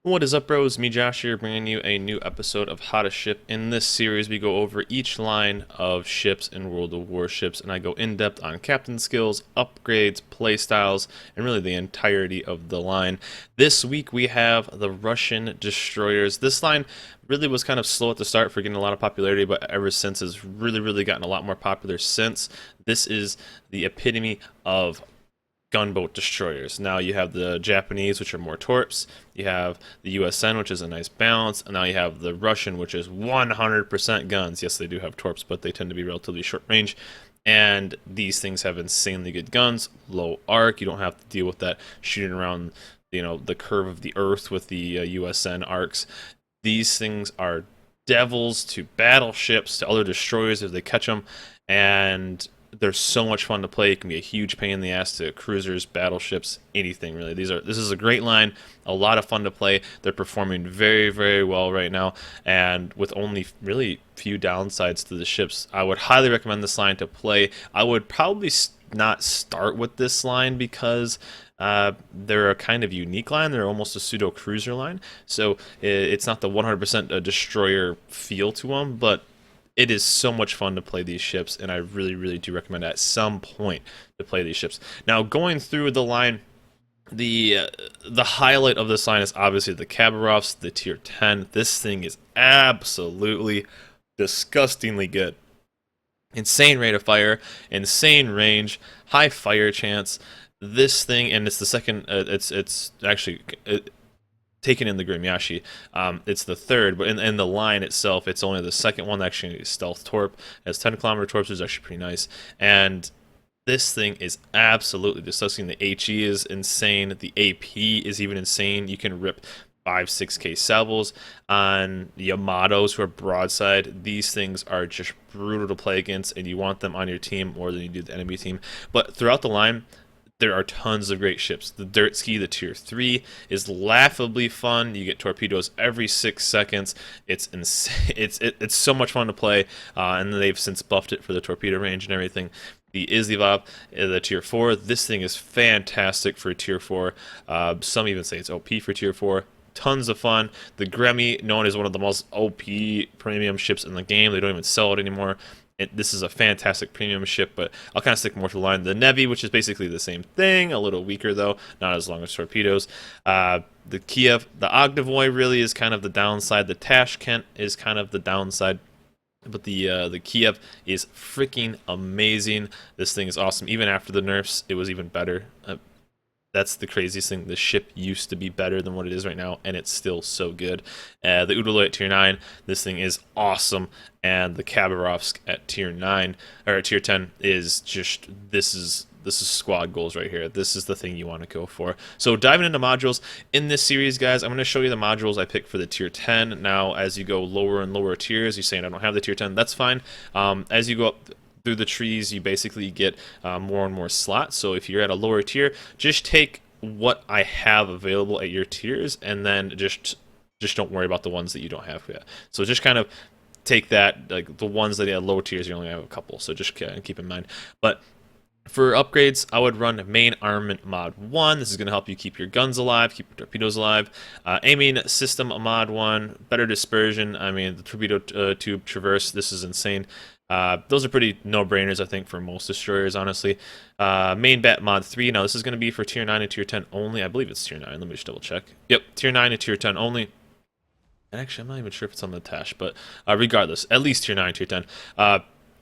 What is up, bros? Me, Josh here, bringing you a new episode of How to Ship. In this series, we go over each line of ships in World of Warships, and I go in depth on captain skills, upgrades, playstyles, and really the entirety of the line. This week, we have the Russian Destroyers. This line really was kind of slow at the start for getting a lot of popularity, but ever since has really gotten a lot more popular since. This is the epitome of gunboat destroyers. Now you have the Japanese, which are more torps. You have the USN, which is a nice balance. And now you have the Russian, which is 100% guns. Yes, they do have torps, but they tend to be relatively short range. And these things have insanely good guns, low arc. You don't have to deal with that shooting around, the curve of the Earth with the USN arcs. These things are devils to battleships, to other destroyers if they catch them. And they're so much fun to play. It can be a huge pain in the ass to cruisers, battleships, anything really. This is a great line, a lot of fun to play. They're performing very well right now, and with only really few downsides to the ships, I would highly recommend this line to play. I would probably not start with this line because they're a kind of unique line. They're almost a pseudo cruiser line, so it's not the 100% a destroyer feel to them, but it is so much fun to play these ships, and I really do recommend at some point to play these ships. Now, going through the line, the highlight of this line is obviously the Khabarovsk, the tier 10. This thing is absolutely disgustingly good. Insane rate of fire, insane range, high fire chance. This thing, and it's the second. It's actually. Taken in the Grimyashi. It's the third, but in the line itself, it's only the second one that actually is stealth torp. It has 10-kilometer torps, which is actually pretty nice. And this thing is absolutely disgusting. The HE is insane. The AP is even insane. You can rip 5-6K salvos on Yamatos who are broadside. These things are just brutal to play against, and you want them on your team more than you do the enemy team. But throughout the line, there are tons of great ships. The Dirt Ski, the tier 3, is laughably fun. You get torpedoes every 6 seconds. It's insane. It's so much fun to play, and they've since buffed it for the torpedo range and everything. The Izlivov, the tier 4, this thing is fantastic for tier 4. Some even say it's OP for tier 4. Tons of fun. The Gremmy, known as one of the most OP premium ships in the game. They don't even sell it anymore. This is a fantastic premium ship, but I'll kind of stick more to the line. The Nevi, which is basically the same thing, a little weaker though, not as long as torpedoes. The Kiev, the Ognivoy really is kind of the downside. The Tashkent is kind of the downside. But the Kiev is freaking amazing. This thing is awesome. Even after the nerfs, it was even better. That's the craziest thing. The ship used to be better than what it is right now, and it's still so good. The Udaloy at tier 9, this thing is awesome. And the Khabarovsk at tier 9, or at tier 10, is just, this is squad goals right here. This is the thing you want to go for. So diving into modules, in this series, guys, I'm going to show you the modules I picked for the tier 10. Now, as you go lower and lower tiers, you're saying I don't have the tier 10, that's fine. As you go up through the trees, you basically get more and more slots. So if you're at a lower tier, just take what I have available at your tiers, and then just don't worry about the ones that you don't have yet. So just kind of take that, like the ones that have low tiers, you only have a couple. So just keep in mind. But for upgrades, I would run Main Armament Mod 1. This is going to help you keep your guns alive, keep your torpedoes alive. Aiming System Mod 1, better dispersion. I mean, the torpedo tube traverse, this is insane. Those are pretty no-brainers, I think, for most destroyers, honestly. Main Bat Mod 3. Now, this is going to be for Tier 9 and Tier 10 only. I believe it's Tier 9. Let me just double-check. Yep, Tier 9 and Tier 10 only. And actually, I'm not even sure if it's on the Tash, but regardless, at least Tier 9, Tier 10.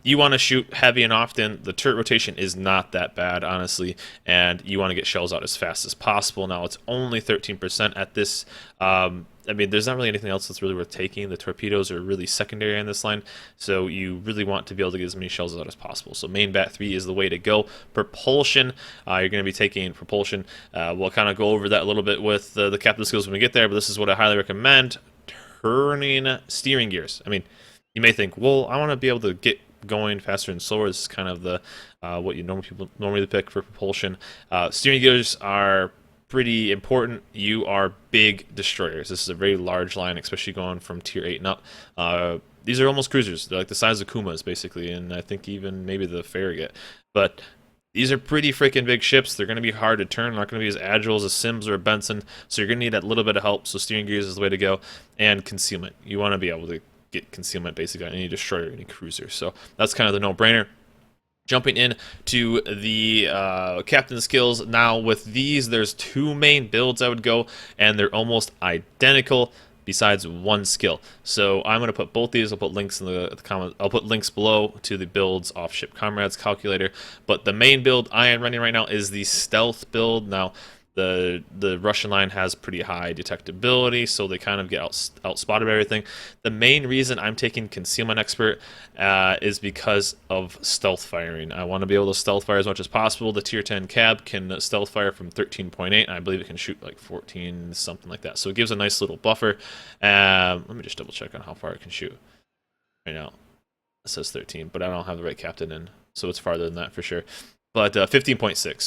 You want to shoot heavy and often. The turret rotation is not that bad, honestly, and you want to get shells out as fast as possible. Now, it's only 13% at this. I mean, there's not really anything else that's really worth taking. The torpedoes are really secondary on this line, so you really want to be able to get as many shells out as possible. So main bat 3 is the way to go. Propulsion, you're going to be taking propulsion. We'll kind of go over that a little bit with the captain skills when we get there, but this is what I highly recommend. Turning steering gears. I mean, you may think, well, I want to be able to get going faster and slower. This is kind of the what people normally pick for propulsion. Steering gears are pretty important. You are big destroyers. This is a very large line, especially going from tier 8 and up. These are almost cruisers. They're like the size of Kumas, basically, and I think even maybe the Farragut. But These are pretty freaking big ships. They're going to be hard to turn. Not going to be as agile as a Sims or a Benson. So you're going to need that little bit of help. So steering gears is the way to go. And concealment. You want to be able to get concealment basically on any destroyer, any cruiser. So that's kind of the no-brainer. Jumping in to the captain skills now. With these, there's two main builds I would go, and they're almost identical besides one skill. So I'm going to put both these. I'll put links in the comments. I'll put links below to the builds off Ship Comrades calculator. But the main build I am running right now is the stealth build. Now, the Russian line has pretty high detectability, so they kind of get outspotted by everything. The main reason I'm taking Concealment Expert is because of stealth firing. I want to be able to stealth fire as much as possible. The tier 10 cab can stealth fire from 13.8, and I believe it can shoot like 14, something like that. So it gives a nice little buffer. Let me just double check on how far it can shoot. Right now, it says 13, but I don't have the right captain in, so it's farther than that for sure. But 15.6,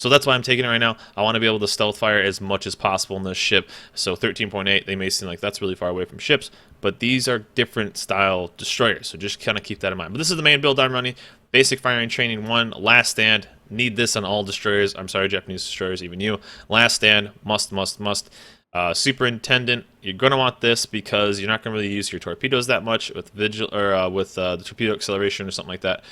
so that's why I'm taking it right now. I want to be able to stealth fire as much as possible in this ship. So 13.8, they may seem like that's really far away from ships, but these are different style destroyers. So just kind of keep that in mind. But this is the main build I'm running. Basic firing training 1, last stand. Need this on all destroyers. I'm sorry, Japanese destroyers, even you. Last stand, must. Superintendent, you're going to want this because you're not going to really use your torpedoes that much with the torpedo acceleration or something like that.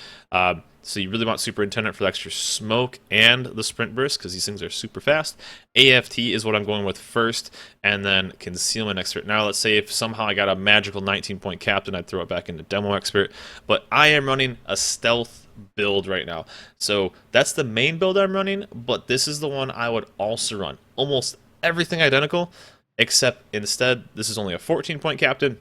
So you really want Superintendent for the extra smoke and the sprint burst because these things are super fast. AFT is what I'm going with first, and then Concealment Expert. Now let's say if somehow I got a magical 19-point captain, I'd throw it back into Demo Expert. But I am running a stealth build right now. So that's the main build I'm running, but this is the one I would also run. Almost everything identical, except instead this is only a 14-point captain,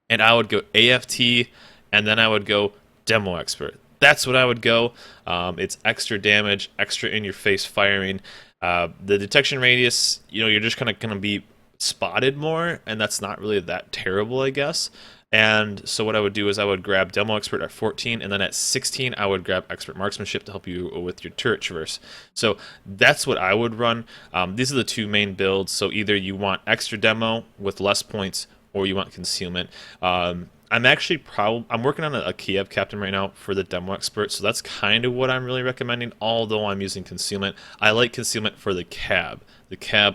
and I would go AFT, and then I would go Demo Expert. That's what I would go. It's extra damage, extra in-your-face firing. The detection radius, you're just kind of going to be spotted more, and that's not really that terrible, I guess. And so what I would do is I would grab Demo Expert at 14, and then at 16 I would grab Expert Marksmanship to help you with your turret traverse. So that's what I would run. These are the two main builds. So either you want extra demo with less points, or you want concealment. I'm actually I'm working on a Kiev captain right now for the Demo Expert, so that's kind of what I'm really recommending, although I'm using concealment. I like concealment for the cab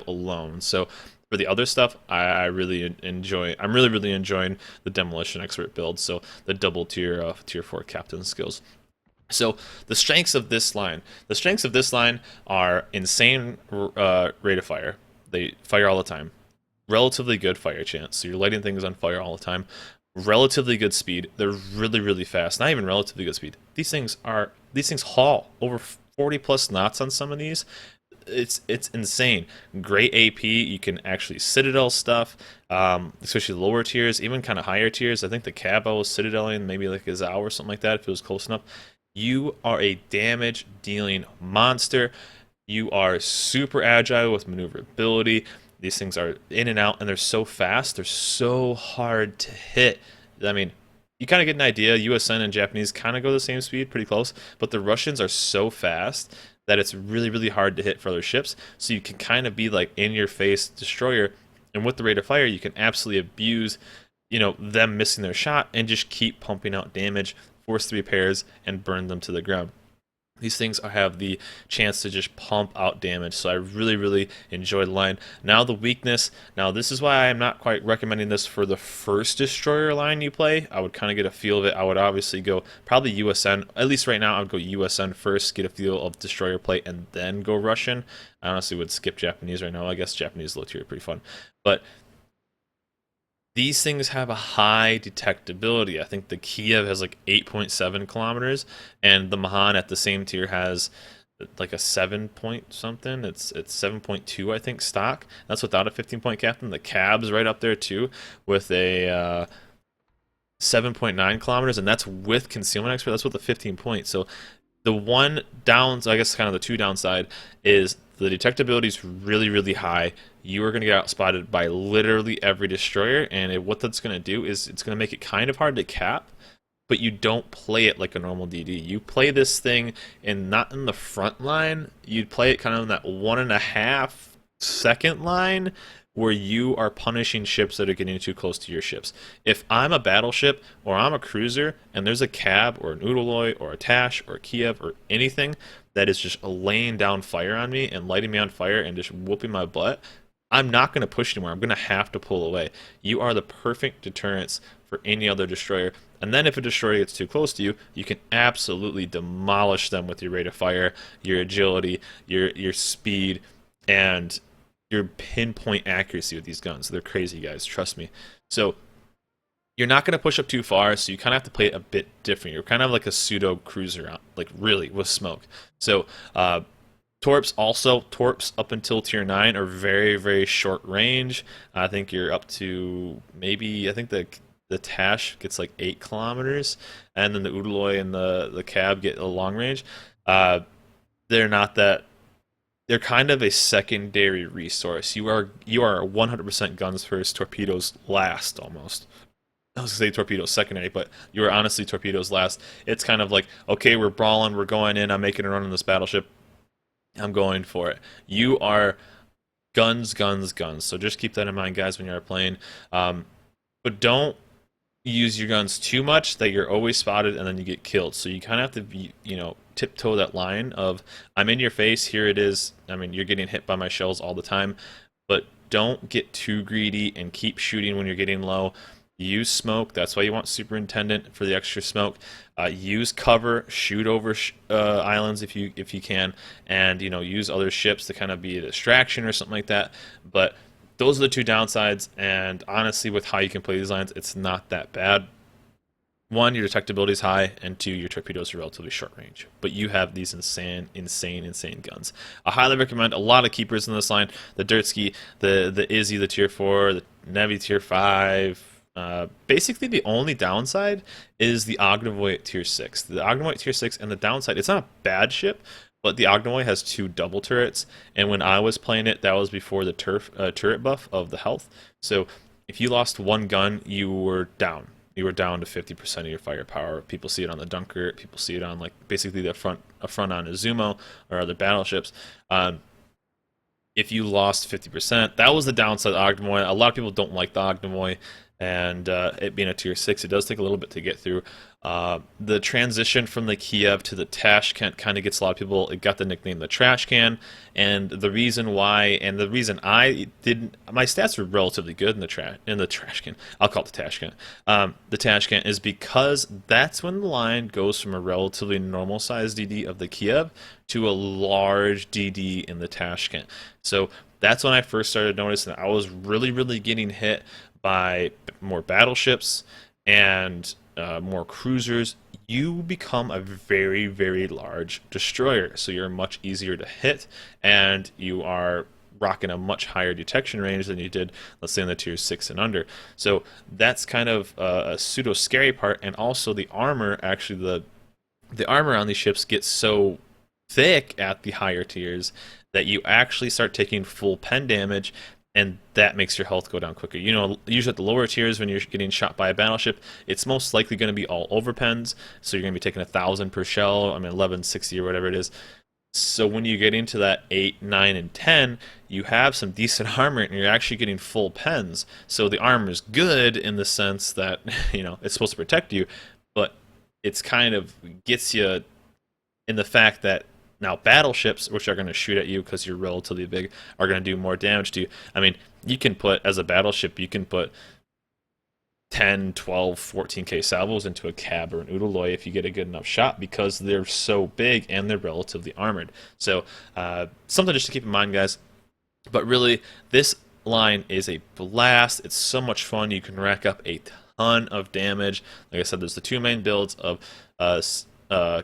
alone. So for the other stuff, I really enjoy. I'm really enjoying the Demolition Expert build. So the double tier 4 captain skills. So the strengths of this line. The strengths of this line are insane rate of fire. They fire all the time. Relatively good fire chance. So you're lighting things on fire all the time. Relatively good speed. They're really fast. Not even relatively good speed. These things haul over 40 plus knots on some of these. It's insane. Great AP. You can actually Citadel stuff, especially the lower tiers, even kind of higher tiers. I think the cab I was Citadeling maybe like a Zao or something like that if it was close enough. You are a damage dealing monster. You are super agile with maneuverability. These things are in and out, and they're so fast. They're so hard to hit. I mean, you kind of get an idea. USN and Japanese kind of go the same speed, pretty close. But the Russians are so fast that it's really hard to hit for other ships. So you can kind of be like in-your-face destroyer. And with the rate of fire, you can absolutely abuse, them missing their shot and just keep pumping out damage, force the repairs, and burn them to the ground. These things have the chance to just pump out damage, so I really enjoy the line. Now the weakness. Now this is why I'm not quite recommending this for the first destroyer line you play. I would kind of get a feel of it. I would obviously go probably USN. At least right now I would go USN first, get a feel of destroyer play, and then go Russian. I honestly would skip Japanese right now. I guess Japanese low tier are pretty fun. But these things have a high detectability. I think the Kiev has like 8.7 kilometers, and the Mahan at the same tier has like a 7 point something. It's 7.2, I think, stock. That's without a 15-point captain. The cab's right up there too, with a 7.9 kilometers, and that's with Concealment Expert. That's with a 15 point. So the one I guess kind of the two downside is the detectability is really high. You are going to get outspotted by literally every destroyer, and what that's going to do is it's going to make it kind of hard to cap, but you don't play it like a normal DD. You play this thing not in the front line. You'd play it kind of in that 1.5 second line where you are punishing ships that are getting too close to your ships. If I'm a battleship or I'm a cruiser and there's a cab or an Udaloy or a Tash or a Kiev or anything that is just laying down fire on me and lighting me on fire and just whooping my butt, I'm not going to push anymore. I'm going to have to pull away. You are the perfect deterrence for any other destroyer. And then if a destroyer gets too close to you, you can absolutely demolish them with your rate of fire, your agility, your speed, and your pinpoint accuracy with these guns. They're crazy, guys. Trust me. So you're not going to push up too far, so you kind of have to play it a bit different. You're kind of like a pseudo cruiser, like really with smoke. So torps up until tier 9 are very, very short range. I think you're up to maybe, I think the Tash gets like 8 kilometers, and then the Udaloy and the Cab get a long range. They're not that. They're kind of a secondary resource. You are 100% guns first, torpedoes last almost. I was gonna say torpedoes secondary, but you are honestly torpedoes last. It's kind of like, okay, we're brawling, we're going in, I'm making a run on this battleship, I'm going for it. You are guns, guns, guns. So just keep that in mind, guys, when you're playing. But don't use your guns too much that you're always spotted and then you get killed. So you kind of have to be, tiptoe that line of, I'm in your face, here it is. I mean, you're getting hit by my shells all the time, but don't get too greedy and keep shooting when you're getting low. Use smoke. That's why you want Superintendent for the extra smoke. Use cover. Shoot over islands if you can, and use other ships to kind of be a distraction or something like that. But those are the two downsides. And honestly, with how you can play these lines, it's not that bad. One, your detectability is high, and two, your torpedoes are relatively short range. But you have these insane guns. I highly recommend a lot of keepers in this line. The Dirtsky, the Izzy, the tier 4, the Nevi tier 5. Basically, the only downside is the Ognavoy at tier 6. The Ognavoy at tier 6, and the downside, it's not a bad ship, but the Ognavoy has 2 double turrets, and when I was playing it, that was before the turret buff of the health. So if you lost one gun, you were down. You were down to 50% of your firepower. People see it on the Dunker. People see it on like basically a front on Izumo or other battleships. If you lost 50%, that was the downside of Ognavoy. A lot of people don't like the Ognavoy, and it being a tier 6, it does take a little bit to get through. The transition from the Kiev to the Tashkent kind of gets a lot of people. It got the nickname the Trash Can, and the reason why, and the reason I didn't, my stats were relatively good in the Trash Can. I'll call it the Tashkent. The Tashkent is because that's when the line goes from a relatively normal size DD of the Kiev to a large DD in the Tashkent. So that's when I first started noticing that I was really, really getting hit by more battleships and more cruisers. You become a very, very large destroyer, so you're much easier to hit, and you are rocking a much higher detection range than you did, let's say, in the tier 6 and under. So that's kind of a pseudo scary part, and also the armor. Actually, the armor on these ships gets so thick at the higher tiers that you actually start taking full pen damage, and that makes your health go down quicker. Usually at the lower tiers, when you're getting shot by a battleship, it's most likely going to be all over pens, so you're going to be taking 1,000 per shell, 1160 or whatever it is. So when you get into that 8, 9, and 10, you have some decent armor, and you're actually getting full pens. So the armor is good in the sense that, it's supposed to protect you, but it's kind of gets you in the fact that now battleships, which are going to shoot at you because you're relatively big, are going to do more damage to you. You can put, as a battleship, you can put 10, 12, 14k salvos into a Cab or an Udaloy if you get a good enough shot, because they're so big and they're relatively armored. So something just to keep in mind, guys. But really, this line is a blast. It's so much fun. You can rack up a ton of damage. Like I said, there's the 2 main builds of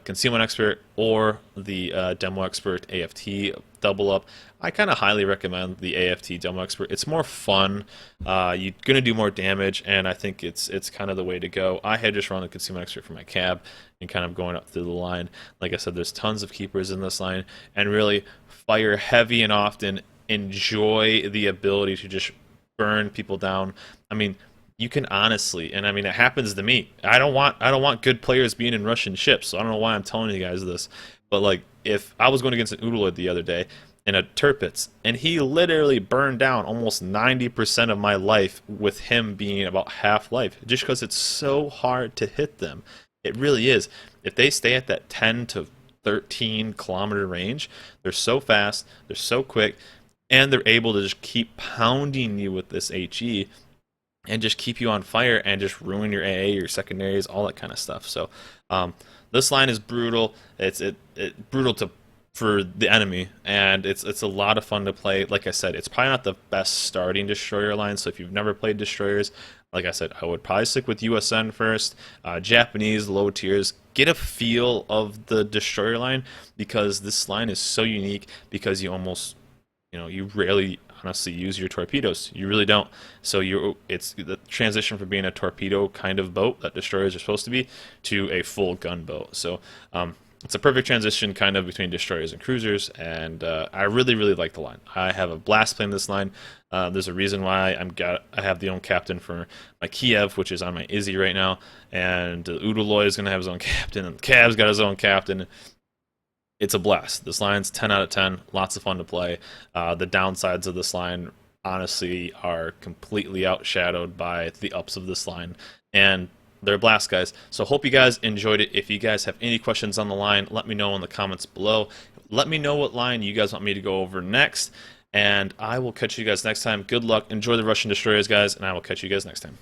Concealment Expert or the Demo Expert AFT double up. I kind of highly recommend the AFT Demo Expert. It's more fun. You're going to do more damage, and I think it's kind of the way to go. I had just run the Concealment Expert for my Cab and kind of going up through the line. Like I said, there's tons of keepers in this line, and really fire heavy and often. Enjoy the ability to just burn people down. You can honestly, and it happens to me. I don't want good players being in Russian ships, so I don't know why I'm telling you guys this. But like, if I was going against an Udaloid the other day, in a Tirpitz, and he literally burned down almost 90% of my life with him being about half life, just because it's so hard to hit them. It really is. If they stay at that 10 to 13 kilometer range, they're so fast, they're so quick, and they're able to just keep pounding you with this HE and just keep you on fire and just ruin your AA, your secondaries, all that kind of stuff. So this line is brutal. It's brutal to for the enemy, and it's a lot of fun to play. Like I said, it's probably not the best starting destroyer line. So if you've never played destroyers, like I said, I would probably stick with USN first. Japanese low tiers. Get a feel of the destroyer line, because this line is so unique, because you rarely honestly use your torpedoes. You really don't. So it's the transition from being a torpedo kind of boat that destroyers are supposed to be to a full gun boat. So it's a perfect transition kind of between destroyers and cruisers, and I really, really like the line. I have a blast playing this line. There's a reason why I have the own captain for my Kiev, which is on my Izzy right now, and Udaloy is going to have his own captain, and Cav's got his own captain. It's a blast. This line's 10 out of 10. Lots of fun to play. The downsides of this line, honestly, are completely outshadowed by the ups of this line, and they're blast, guys. So hope you guys enjoyed it. If you guys have any questions on the line, let me know in the comments below. Let me know what line you guys want me to go over next, and I will catch you guys next time. Good luck. Enjoy the Russian destroyers, guys, and I will catch you guys next time.